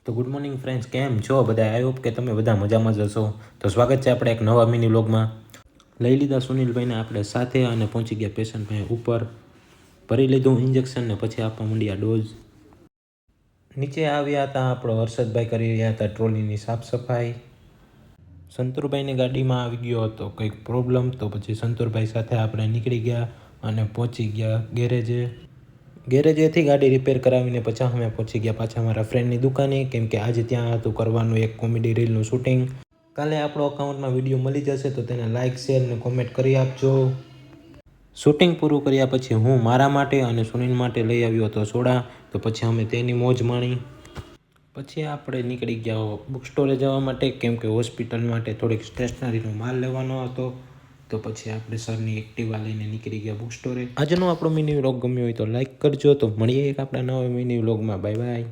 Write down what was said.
તો good morning friends, કેમ છો બધા? આઈ હોપ કે તમે બધા મજામાં જ હશો. તો સ્વાગત છે આપણે એક નવા મિની વ્લોગમાં. લઈ લીધા સુનિલભાઈને આપણે સાથે અને પહોંચી ગયા પેશન્ટભાઈ ઉપર. ભરી લીધું ઇન્જેક્શન ને પછી આપવા માંડ્યા ડોઝ. નીચે આવ્યા હતા આપણો હર્ષદભાઈ, કરી રહ્યા હતા ટ્રોલીની સાફ સફાઈ. સંતુરભાઈની ગાડીમાં આવી ગયો હતો કંઈક પ્રોબ્લેમ, તો પછી સંતુરભાઈ સાથે આપણે નીકળી ગયા અને પહોંચી ગયા ગેરેજે. ગેરેજેથી ગાડી રિપેર કરાવીને પછી અમે પહોંચી ગયા પાછા મારા ફ્રેન્ડની દુકાને, કેમ કે આજે ત્યાં હતું કરવાનું એક કોમેડી રીલનું શૂટિંગ. કાલે આપણો અકાઉન્ટમાં વિડીયો મળી જશે તો તેને લાઇક, શેર અને કોમેન્ટ કરી આપજો. શૂટિંગ પૂરું કર્યા પછી હું મારા માટે અને સુનિલ માટે લઈ આવ્યો હતો સોડા, તો પછી અમે તેની મોજ માણી. પછી આપણે નીકળી ગયા બુક સ્ટોરે જવા માટે, કેમ કે હોસ્પિટલ માટે થોડીક સ્ટેશનરીનો માલ લેવાનો હતો. તો પછી આપણે સરની એક્ટિવા લઈને નીકળી ગયા બુક સ્ટોરે. આજનો આપણો મિની વ્લોગ ગમ્યો હોય તો લાઈક કરજો. તો મળીએ એક આપણા નવા મિની વ્લોગમાં. Bye bye.